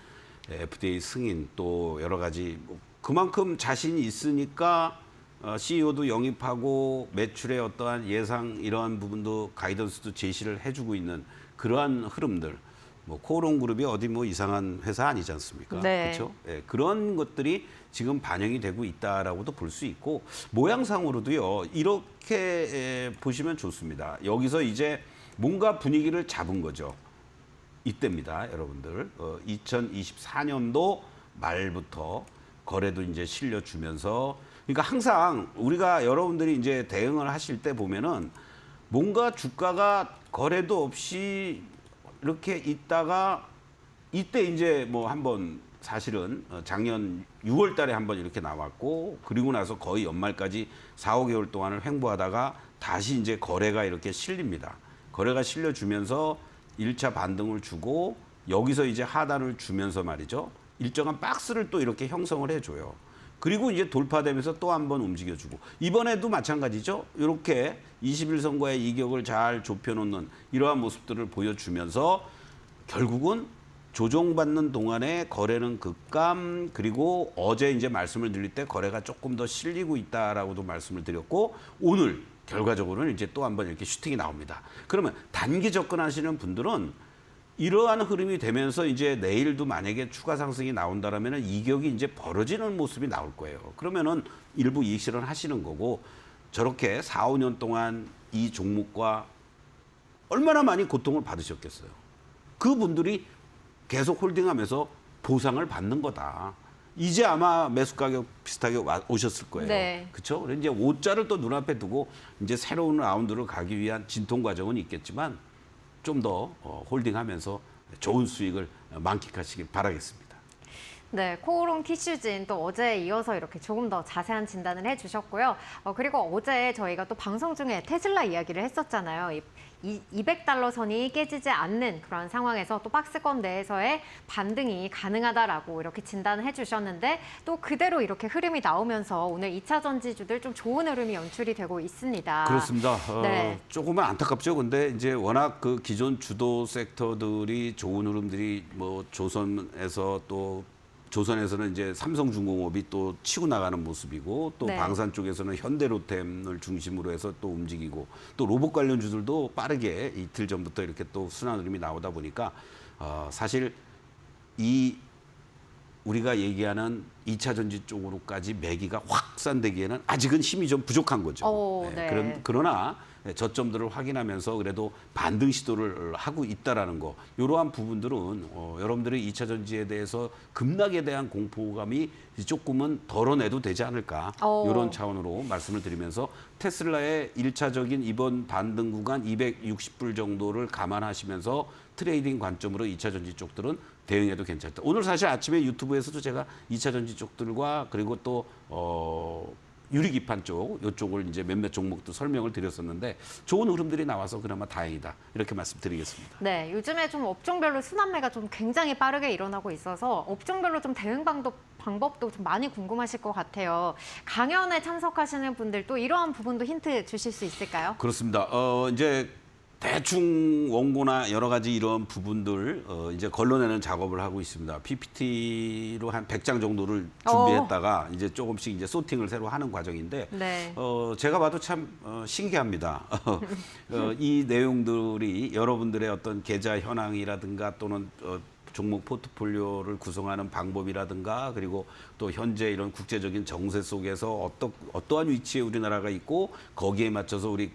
FDA 승인 또 여러 가지 그만큼 자신이 있으니까 CEO도 영입하고 매출의 어떠한 예상 이러한 부분도 가이던스도 제시를 해주고 있는 그러한 흐름들. 뭐 코오롱 그룹이 어디 뭐 이상한 회사 아니지 않습니까? 네. 그렇죠? 예, 그런 것들이 지금 반영이 되고 있다라고도 볼 수 있고 모양상으로도요. 이렇게 보시면 좋습니다. 여기서 이제 뭔가 분위기를 잡은 거죠. 이때입니다, 여러분들. 2024년도 말부터 거래도 이제 실려주면서 그러니까 항상 우리가 여러분들이 이제 대응을 하실 때 보면은 뭔가 주가가 거래도 없이 이렇게 있다가 이때 이제 뭐 한번 사실은 작년 6월 달에 한번 이렇게 나왔고 그리고 나서 거의 연말까지 4, 5개월 동안을 횡보하다가 다시 이제 거래가 이렇게 실립니다. 거래가 실려주면서 1차 반등을 주고 여기서 이제 하단을 주면서 말이죠. 일정한 박스를 또 이렇게 형성을 해줘요. 그리고 이제 돌파되면서 또 한 번 움직여주고 이번에도 마찬가지죠. 이렇게 21선거의 이격을 잘 좁혀놓는 이러한 모습들을 보여주면서 결국은 조정받는 동안에 거래는 급감 그리고 어제 이제 말씀을 드릴 때 거래가 조금 더 실리고 있다라고도 말씀을 드렸고 오늘 결과적으로는 이제 또 한 번 이렇게 슈팅이 나옵니다. 그러면 단기 접근하시는 분들은 이러한 흐름이 되면서 이제 내일도 만약에 추가 상승이 나온다라면 이격이 이제 벌어지는 모습이 나올 거예요. 그러면은 일부 이익 실현 하시는 거고 저렇게 4, 5년 동안 이 종목과 얼마나 많이 고통을 받으셨겠어요. 그분들이 계속 홀딩하면서 보상을 받는 거다. 이제 아마 매수 가격 비슷하게 오셨을 거예요. 네. 그렇죠? 이제 5자를 또 눈앞에 두고 이제 새로운 라운드를 가기 위한 진통 과정은 있겠지만 좀 더 홀딩하면서 좋은 수익을 만끽하시길 바라겠습니다. 네, 코오롱 티슈진 또 어제에 이어서 이렇게 조금 더 자세한 진단을 해주셨고요. 그리고 어제 저희가 또 방송 중에 테슬라 이야기를 했었잖아요. 이 200달러 선이 깨지지 않는 그런 상황에서 또 박스권 내에서의 반등이 가능하다라고 이렇게 진단을 해주셨는데 또 그대로 이렇게 흐름이 나오면서 오늘 2차 전지주들 좀 좋은 흐름이 연출이 되고 있습니다. 그렇습니다. 네. 조금은 안타깝죠. 근데 이제 워낙 그 기존 주도 섹터들이 좋은 흐름들이 뭐 조선에서는 이제 삼성중공업이 또 치고 나가는 모습이고 또 네. 방산 쪽에서는 현대로템을 중심으로 해서 또 움직이고 또 로봇 관련주들도 빠르게 이틀 전부터 이렇게 또 순환 흐름이 나오다 보니까 사실 이 우리가 얘기하는 2차 전지 쪽으로까지 매기가 확산되기에는 아직은 힘이 좀 부족한 거죠. 네. 그러나 저점들을 확인하면서 그래도 반등 시도를 하고 있다라는 거. 이러한 부분들은 여러분들이 2차 전지에 대해서 급락에 대한 공포감이 조금은 덜어내도 되지 않을까. 이런 차원으로 말씀을 드리면서 테슬라의 1차적인 이번 반등 구간 260불 정도를 감안하시면서 트레이딩 관점으로 2차 전지 쪽들은 대응해도 괜찮다. 오늘 사실 아침에 유튜브에서도 제가 2차 전지 쪽들과 그리고 또 유리기판 쪽, 이쪽을 이제 몇몇 종목도 설명을 드렸었는데 좋은 흐름들이 나와서 그나마 다행이다. 이렇게 말씀드리겠습니다. 네, 요즘에 좀 업종별로 순환매가 좀 굉장히 빠르게 일어나고 있어서 업종별로 좀 대응 방법도 좀 많이 궁금하실 것 같아요. 강연에 참석하시는 분들도 이러한 부분도 힌트 주실 수 있을까요? 그렇습니다. 이제 대충 원고나 여러 가지 이런 부분들 이제 걸러내는 작업을 하고 있습니다. PPT로 한 100장 정도를 준비했다가 이제 조금씩 이제 소팅을 새로 하는 과정인데 네. 제가 봐도 참 신기합니다. 이 내용들이 여러분들의 어떤 계좌 현황이라든가 또는 종목 포트폴리오를 구성하는 방법이라든가 그리고 또 현재 이런 국제적인 정세 속에서 어떠한 위치에 우리나라가 있고 거기에 맞춰서 우리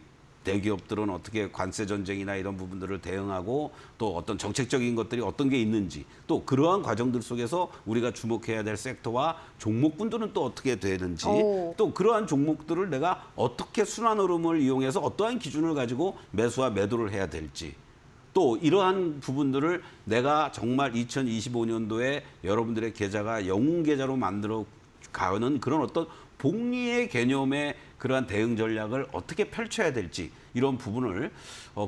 대기업들은 어떻게 관세 전쟁이나 이런 부분들을 대응하고 또 어떤 정책적인 것들이 어떤 게 있는지 또 그러한 과정들 속에서 우리가 주목해야 될 섹터와 종목군들은 또 어떻게 되는지 또 그러한 종목들을 내가 어떻게 순환 흐름을 이용해서 어떠한 기준을 가지고 매수와 매도를 해야 될지 또 이러한 부분들을 내가 정말 2025년도에 여러분들의 계좌가 영웅 계좌로 만들어 가는 그런 어떤 복리의 개념의 그러한 대응 전략을 어떻게 펼쳐야 될지 이런 부분을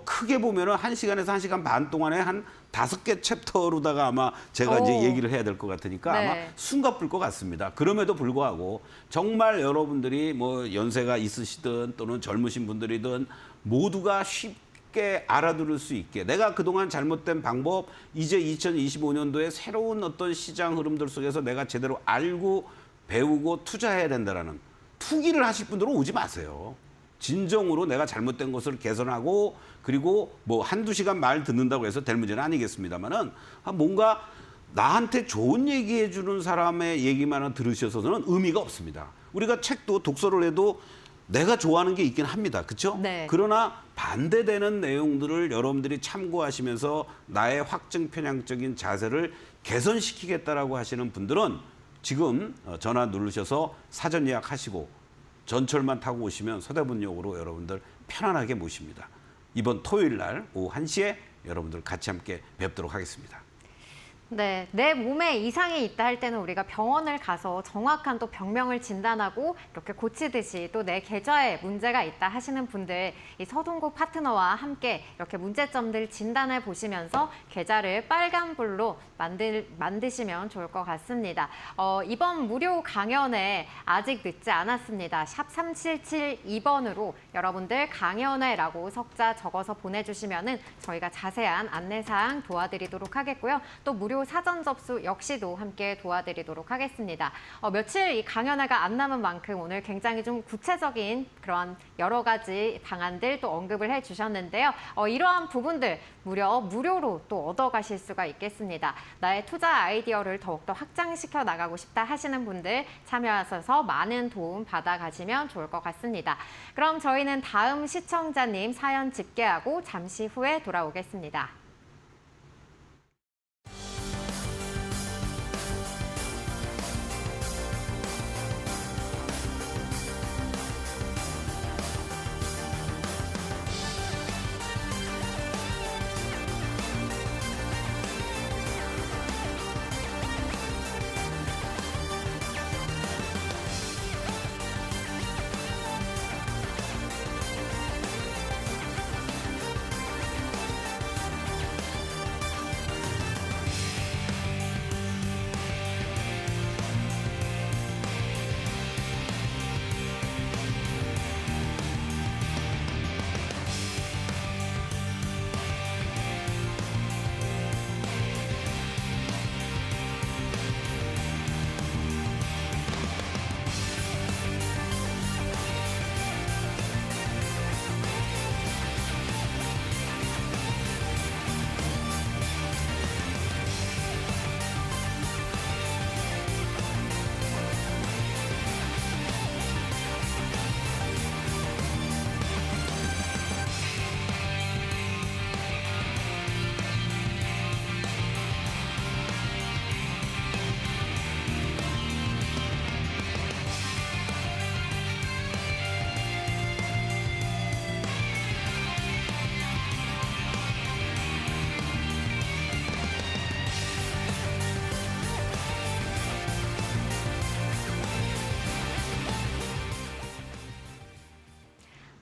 크게 보면은 1시간에서 1시간 반 동안에 한 5개 챕터로다가 아마 제가 이제 얘기를 해야 될 것 같으니까 네. 아마 숨가쁠 것 같습니다. 그럼에도 불구하고 정말 여러분들이 뭐 연세가 있으시든 또는 젊으신 분들이든 모두가 쉽게 알아들을 수 있게 내가 그동안 잘못된 방법 이제 2025년도에 새로운 어떤 시장 흐름들 속에서 내가 제대로 알고 배우고 투자해야 된다라는 투기를 하실 분들은 오지 마세요. 진정으로 내가 잘못된 것을 개선하고 그리고 뭐 한두 시간 말 듣는다고 해서 될 문제는 아니겠습니다만은 뭔가 나한테 좋은 얘기해 주는 사람의 얘기만 들으셔서는 의미가 없습니다. 우리가 책도 독서를 해도 내가 좋아하는 게 있긴 합니다. 그렇죠? 네. 그러나 반대되는 내용들을 여러분들이 참고하시면서 나의 확증 편향적인 자세를 개선시키겠다라고 하시는 분들은 지금 전화 누르셔서 사전 예약하시고 전철만 타고 오시면 서대문역으로 여러분들 편안하게 모십니다. 이번 토요일 날 오후 1시에 여러분들 같이 함께 뵙도록 하겠습니다. 네, 내 몸에 이상이 있다 할 때는 우리가 병원을 가서 정확한 또 병명을 진단하고 이렇게 고치듯이 또 내 계좌에 문제가 있다 하시는 분들 이 서동국 파트너와 함께 이렇게 문제점들 진단해 보시면서 계좌를 빨간불로 만드시면 좋을 것 같습니다. 이번 무료 강연에 아직 늦지 않았습니다. 샵 3772번으로 여러분들 강연회라고 석자 적어서 보내주시면은 저희가 자세한 안내사항 도와드리도록 하겠고요. 또 무료 사전 접수 역시도 함께 도와드리도록 하겠습니다. 며칠 이 강연회가 안 남은 만큼 오늘 굉장히 좀 구체적인 그런 여러 가지 방안들 또 언급을 해주셨는데요. 이러한 부분들 무료로 또 얻어가실 수가 있겠습니다. 나의 투자 아이디어를 더욱더 확장시켜 나가고 싶다 하시는 분들 참여하셔서 많은 도움 받아가시면 좋을 것 같습니다. 그럼 저희는 다음 시청자님 사연 집계하고 잠시 후에 돌아오겠습니다.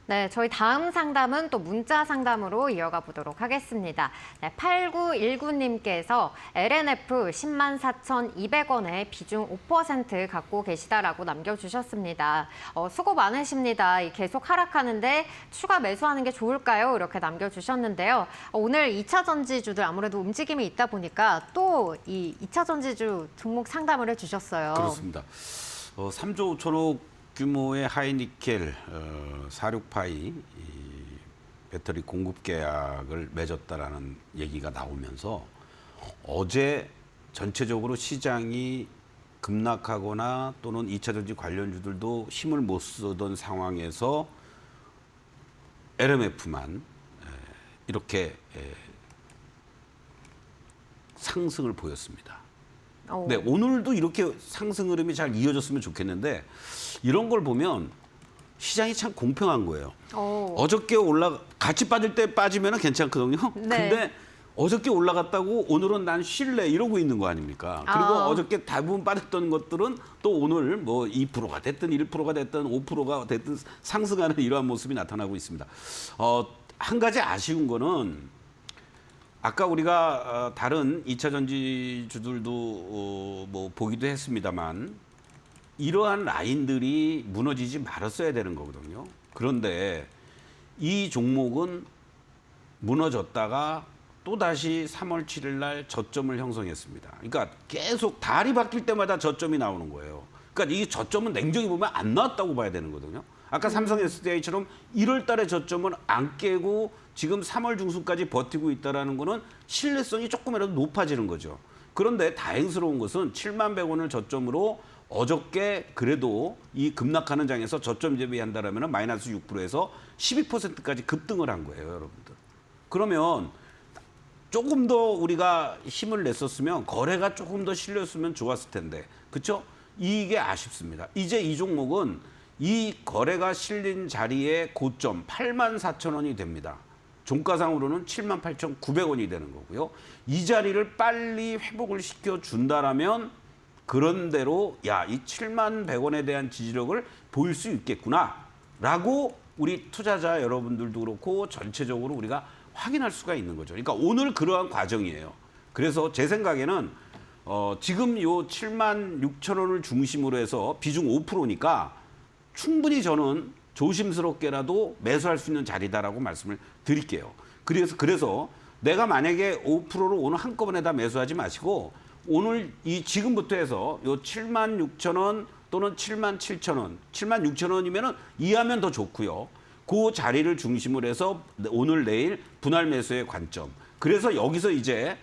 네, 저희 다음 상담은 또 문자 상담으로 이어가 보도록 하겠습니다. 네, 8919님께서 LNF 104,200원에 비중 5% 갖고 계시다라고 남겨주셨습니다. 수고 많으십니다. 계속 하락하는데 추가 매수하는 게 좋을까요? 이렇게 남겨주셨는데요. 오늘 2차 전지주들 아무래도 움직임이 있다 보니까 또 이 2차 전지주 종목 상담을 해주셨어요. 그렇습니다. 3조 5천억 규모의 하이니켈 46파이 배터리 공급 계약을 맺었다라는 얘기가 나오면서 어제 전체적으로 시장이 급락하거나 또는 2차 전지 관련주들도 힘을 못 쓰던 상황에서 LMF만 이렇게 상승을 보였습니다. 네, 오늘도 이렇게 상승 흐름이 잘 이어졌으면 좋겠는데 이런 걸 보면 시장이 참 공평한 거예요. 어저께 같이 빠질 때 빠지면 괜찮거든요. 네. 근데 어저께 올라갔다고 오늘은 난 쉴래 이러고 있는 거 아닙니까? 그리고 어저께 대부분 빠졌던 것들은 또 오늘 뭐 2%가 됐든 1%가 됐든 5%가 됐든 상승하는 이러한 모습이 나타나고 있습니다. 한 가지 아쉬운 거는 아까 우리가 다른 2차 전지주들도 뭐 보기도 했습니다만 이러한 라인들이 무너지지 말았어야 되는 거거든요. 그런데 이 종목은 무너졌다가 또다시 3월 7일 날 저점을 형성했습니다. 그러니까 계속 달이 바뀔 때마다 저점이 나오는 거예요. 그러니까 이 저점은 냉정히 보면 안 나왔다고 봐야 되는 거거든요. 아까 삼성 SDI처럼 1월 달에 저점을 안 깨고 지금 3월 중순까지 버티고 있다는 거는 신뢰성이 조금이라도 높아지는 거죠. 그런데 다행스러운 것은 7,100원을 저점으로 어저께 그래도 이 급락하는 장에서 저점 대비한다라면 마이너스 6%에서 12%까지 급등을 한 거예요, 여러분들. 그러면 조금 더 우리가 힘을 냈었으면 거래가 조금 더 실렸으면 좋았을 텐데, 그렇죠? 이게 아쉽습니다. 이제 이 종목은 이 거래가 실린 자리의 고점 84,000원이 됩니다. 종가상으로는 78,900원이 되는 거고요. 이 자리를 빨리 회복을 시켜준다라면 그런 대로 이 71,100원에 대한 지지력을 보일 수 있겠구나라고 우리 투자자 여러분들도 그렇고 전체적으로 우리가 확인할 수가 있는 거죠. 그러니까 오늘 그러한 과정이에요. 그래서 제 생각에는 지금 요 76,000원을 중심으로 해서 비중 5%니까 충분히 저는 조심스럽게라도 매수할 수 있는 자리다라고 말씀을 드릴게요. 그래서 내가 만약에 5%로 오늘 한꺼번에 다 매수하지 마시고 오늘 지금부터 해서 요 76,000원 또는 77,000원, 76,000원이면은 이하면 더 좋고요. 그 자리를 중심으로 해서 오늘 내일 분할 매수의 관점. 그래서 여기서 이제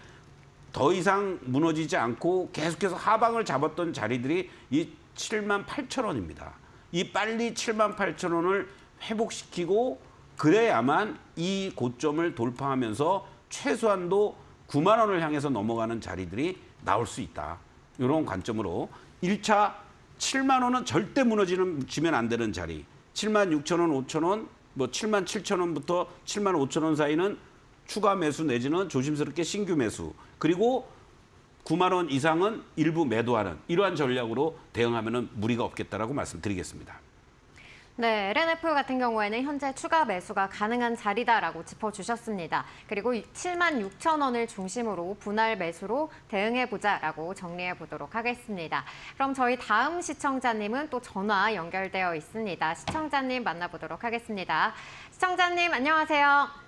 더 이상 무너지지 않고 계속해서 하방을 잡았던 자리들이 이 78,000원입니다. 이 빨리 78,000원을 회복시키고 그래야만 이 고점을 돌파하면서 최소한도 9만 원을 향해서 넘어가는 자리들이 나올 수 있다. 이런 관점으로 1차 7만 원은 절대 무너지면 안 되는 자리. 76,000원, 5,000원, 뭐 77,000원부터 75,000원 사이는 추가 매수 내지는 조심스럽게 신규 매수. 그리고 9만 원 이상은 일부 매도하는 이러한 전략으로 대응하면 무리가 없겠다라고 말씀드리겠습니다. 네, LNF 같은 경우에는 현재 추가 매수가 가능한 자리다라고 짚어주셨습니다. 그리고 76,000원을 중심으로 분할 매수로 대응해보자라고 정리해보도록 하겠습니다. 그럼 저희 다음 시청자님은 또 전화 연결되어 있습니다. 시청자님 만나보도록 하겠습니다. 시청자님 안녕하세요.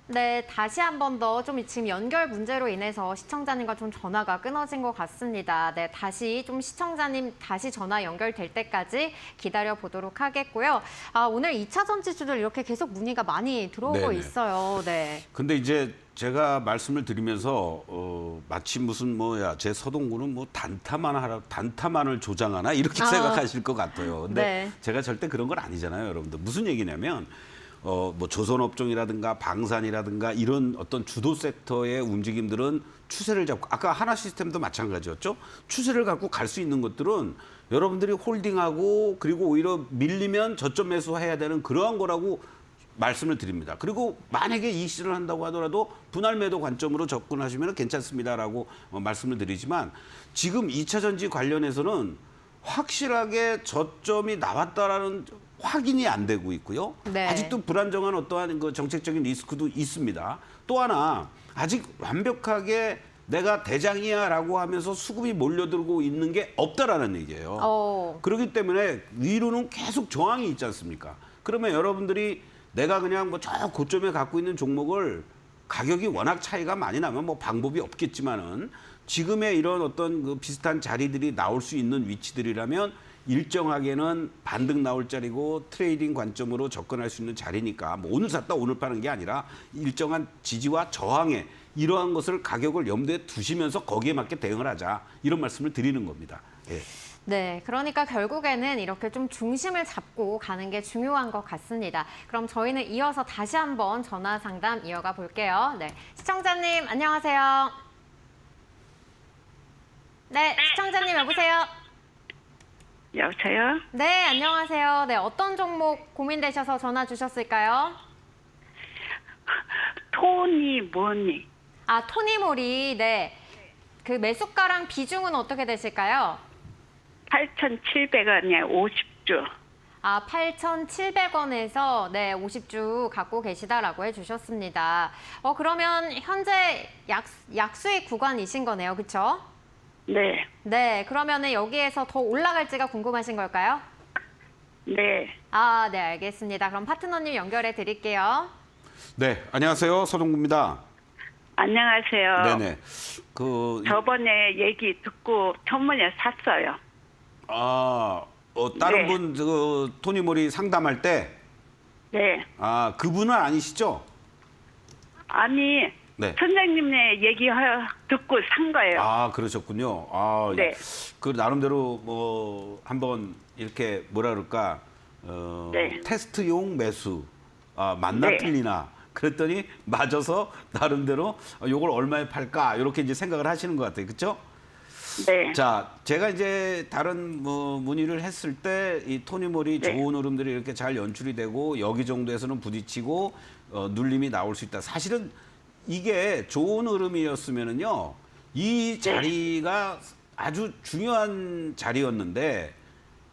네, 다시 한 번 더 좀 지금 연결 문제로 인해서 시청자님과 좀 전화가 끊어진 것 같습니다. 네, 다시 좀 시청자님 다시 전화 연결될 때까지 기다려 보도록 하겠고요. 오늘 2차 전지주들 이렇게 계속 문의가 많이 들어오고 네네. 있어요. 네. 근데 이제 제가 말씀을 드리면서 마치 무슨 제 서동구는 뭐 단타만을 조장하나 이렇게 생각하실 것 같아요. 근데 네. 제가 절대 그런 건 아니잖아요, 여러분들. 무슨 얘기냐면 뭐 조선업종이라든가 방산이라든가 이런 어떤 주도 섹터의 움직임들은 추세를 잡고 아까 하나시스템도 마찬가지였죠. 추세를 갖고 갈 수 있는 것들은 여러분들이 홀딩하고 그리고 오히려 밀리면 저점 매수해야 되는 그러한 거라고 말씀을 드립니다. 그리고 만약에 이 시즌을 한다고 하더라도 분할 매도 관점으로 접근하시면 괜찮습니다라고 말씀을 드리지만 지금 2차 전지 관련해서는 확실하게 저점이 나왔다라는 확인이 안 되고 있고요. 네. 아직도 불안정한 어떠한 그 정책적인 리스크도 있습니다. 또 하나 아직 완벽하게 내가 대장이야라고 하면서 수급이 몰려들고 있는 게 없다라는 얘기예요. 그렇기 때문에 위로는 계속 저항이 있지 않습니까? 그러면 여러분들이 내가 그냥 뭐 저 고점에 갖고 있는 종목을 가격이 워낙 차이가 많이 나면 뭐 방법이 없겠지만은 지금의 이런 어떤 그 비슷한 자리들이 나올 수 있는 위치들이라면 일정하게는 반등 나올 자리고 트레이딩 관점으로 접근할 수 있는 자리니까 뭐 오늘 샀다 오늘 파는 게 아니라 일정한 지지와 저항에 이러한 것을 가격을 염두에 두시면서 거기에 맞게 대응을 하자 이런 말씀을 드리는 겁니다. 예. 네, 그러니까 결국에는 이렇게 좀 중심을 잡고 가는 게 중요한 것 같습니다. 그럼 저희는 이어서 다시 한번 전화 상담 이어가 볼게요. 네, 시청자님 안녕하세요. 네, 시청자님 여보세요. 여보세요? 네, 안녕하세요. 네, 어떤 종목 고민되셔서 전화 주셨을까요? 토니 뭐니? 토니모리. 네. 그 매수가랑 비중은 어떻게 되실까요? 8,700원에 50주. 8,700원에서 네, 50주 갖고 계시다라고 해주셨습니다. 그러면 현재 약수익 구간이신 거네요, 그렇죠? 네. 네, 그러면은 여기에서 더 올라갈지가 궁금하신 걸까요? 네. 네, 알겠습니다. 그럼 파트너님 연결해 드릴게요. 네, 안녕하세요. 서동구입니다. 안녕하세요. 네네. 저번에 얘기 듣고 전문에 샀어요. 다른 네. 분 토니모리 상담할 때 네. 그분은 아니시죠? 아니, 네. 선생님네 얘기 듣고 산 거예요. 그러셨군요. 네. 그 나름대로 뭐 한번 이렇게 뭐라 그럴까 네. 테스트용 매수 맞나 네. 틀리나 그랬더니 맞아서 나름대로 요걸 얼마에 팔까 이렇게 이제 생각을 하시는 것 같아요. 그렇죠? 네. 자, 제가 이제 다른 뭐 문의를 했을 때 이 토니모리 네. 좋은 흐름들이 이렇게 잘 연출이 되고 여기 정도에서는 부딪히고 눌림이 나올 수 있다. 사실은 이게 좋은 흐름이었으면은요, 이 자리가 아주 중요한 자리였는데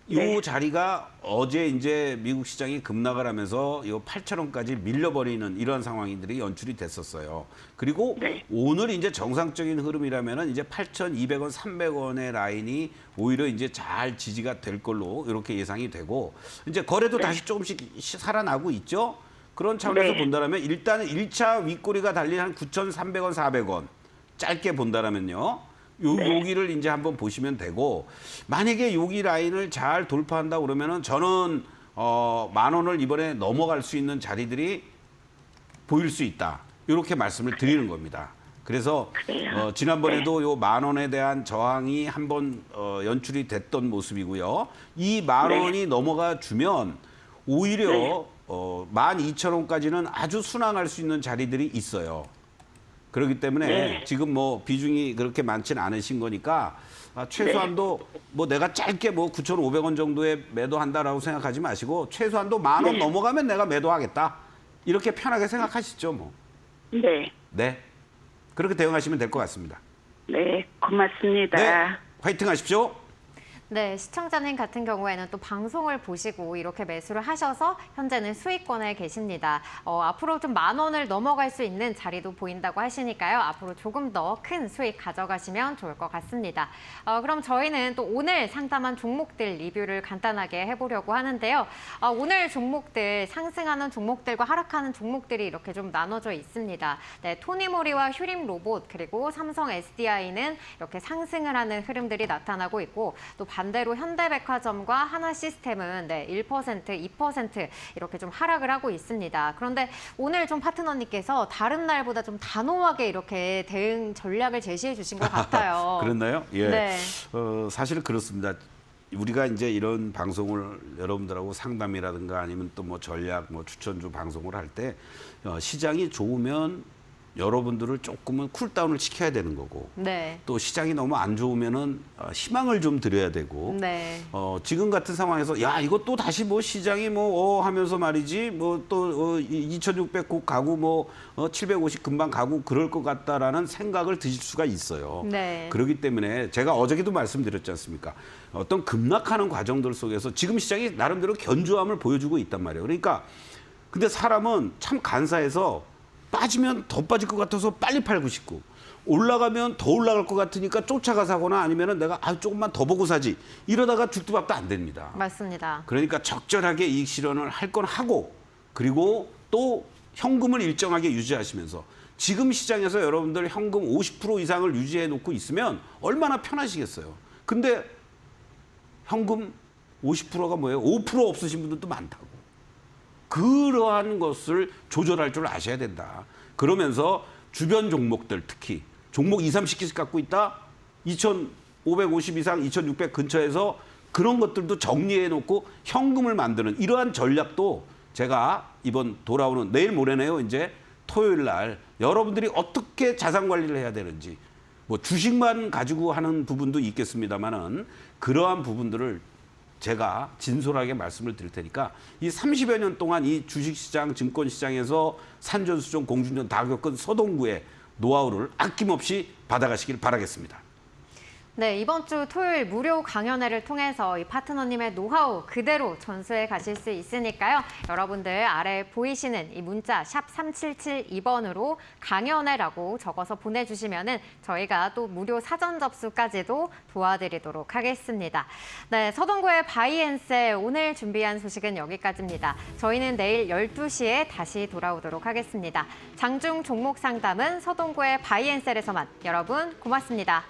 이 네. 자리가 어제 이제 미국 시장이 급락을 하면서 이 8,000원까지 밀려버리는 이런 상황들이 연출이 됐었어요. 그리고 네. 오늘 이제 정상적인 흐름이라면은 이제 8,200원, 300원의 라인이 오히려 이제 잘 지지가 될 걸로 이렇게 예상이 되고 이제 거래도 다시 조금씩 살아나고 있죠. 그런 차원에서 네. 본다라면 일단은 1차 윗꼬리가 달린 한 9,300원, 400원 짧게 본다라면요. 여기를 이제 한번 보시면 되고 만약에 여기 라인을 잘 돌파한다 그러면은 저는 10,000원을 이번에 넘어갈 수 있는 자리들이 보일 수 있다. 이렇게 말씀을 드리는 겁니다. 그래서 그래요? 지난번에도 요 10,000원에 대한 저항이 한번 연출이 됐던 모습이고요. 이 10,000원이 넘어가 주면 오히려 12,000원까지는 아주 순항할 수 있는 자리들이 있어요. 그렇기 때문에 네. 지금 뭐 비중이 그렇게 많지는 않으신 거니까 최소한도 뭐 내가 짧게 뭐 9,500원 정도에 매도한다라고 생각하지 마시고 최소한도 10,000원 넘어가면 내가 매도하겠다. 이렇게 편하게 생각하시죠, 뭐. 네. 네. 그렇게 대응하시면 될 것 같습니다. 네. 고맙습니다. 네. 화이팅 하십시오. 네, 시청자님 같은 경우에는 또 방송을 보시고 이렇게 매수를 하셔서 현재는 수익권에 계십니다. 앞으로 좀 10,000원을 넘어갈 수 있는 자리도 보인다고 하시니까요. 앞으로 조금 더 큰 수익 가져가시면 좋을 것 같습니다. 그럼 저희는 또 오늘 상담한 종목들 리뷰를 간단하게 해보려고 하는데요. 오늘 종목들, 상승하는 종목들과 하락하는 종목들이 이렇게 좀 나눠져 있습니다. 네, 토니모리와 휴림 로봇 그리고 삼성 SDI는 이렇게 상승을 하는 흐름들이 나타나고 있고 또 반대로 현대백화점과 하나시스템은 1%, 2% 이렇게 좀 하락을 하고 있습니다. 그런데 오늘 좀 파트너님께서 다른 날보다 좀 단호하게 이렇게 대응 전략을 제시해 주신 것 같아요. 그랬나요? 예. 네. 사실은 그렇습니다. 우리가 이제 이런 방송을 여러분들하고 상담이라든가 아니면 또 뭐 전략, 뭐 추천주 방송을 할 때 시장이 좋으면 여러분들을 조금은 쿨다운을 시켜야 되는 거고 네. 또 시장이 너무 안 좋으면은 희망을 좀 드려야 되고 네. 지금 같은 상황에서 야 이거 또 다시 뭐 시장이 뭐 하면서 말이지 뭐 또 2,600 곧 가고 뭐 750 금방 가고 그럴 것 같다라는 생각을 드실 수가 있어요. 네. 그렇기 때문에 제가 어저께도 말씀드렸지 않습니까? 어떤 급락하는 과정들 속에서 지금 시장이 나름대로 견조함을 보여주고 있단 말이에요. 그러니까 근데 사람은 참 간사해서 빠지면 더 빠질 것 같아서 빨리 팔고 싶고 올라가면 더 올라갈 것 같으니까 쫓아가 사거나 아니면은 내가 조금만 더 보고 사지 이러다가 죽도 밥도 안 됩니다. 맞습니다. 그러니까 적절하게 이익 실현을 할 건 하고 그리고 또 현금을 일정하게 유지하시면서 지금 시장에서 여러분들 현금 50% 이상을 유지해 놓고 있으면 얼마나 편하시겠어요. 근데 현금 50%가 뭐예요? 5% 없으신 분들도 많다고. 그러한 것을 조절할 줄 아셔야 된다. 그러면서 주변 종목들 특히 종목 2, 30개씩 갖고 있다. 2,550 이상, 2,600 근처에서 그런 것들도 정리해 놓고 현금을 만드는 이러한 전략도 제가 이번 돌아오는 내일 모레네요. 이제 토요일 날 여러분들이 어떻게 자산 관리를 해야 되는지 뭐 주식만 가지고 하는 부분도 있겠습니다만은 그러한 부분들을 제가 진솔하게 말씀을 드릴 테니까 이 30여 년 동안 이 주식시장, 증권시장에서 산전수전, 공중전 다 겪은 서동구의 노하우를 아낌없이 받아가시길 바라겠습니다. 네, 이번 주 토요일 무료 강연회를 통해서 이 파트너님의 노하우 그대로 전수해 가실 수 있으니까요. 여러분들 아래 보이시는 이 문자 샵 3772번으로 강연회라고 적어서 보내주시면은 저희가 또 무료 사전 접수까지도 도와드리도록 하겠습니다. 네, 서동구의 바이앤셀 오늘 준비한 소식은 여기까지입니다. 저희는 내일 12시에 다시 돌아오도록 하겠습니다. 장중 종목 상담은 서동구의 바이앤셀에서만. 여러분 고맙습니다.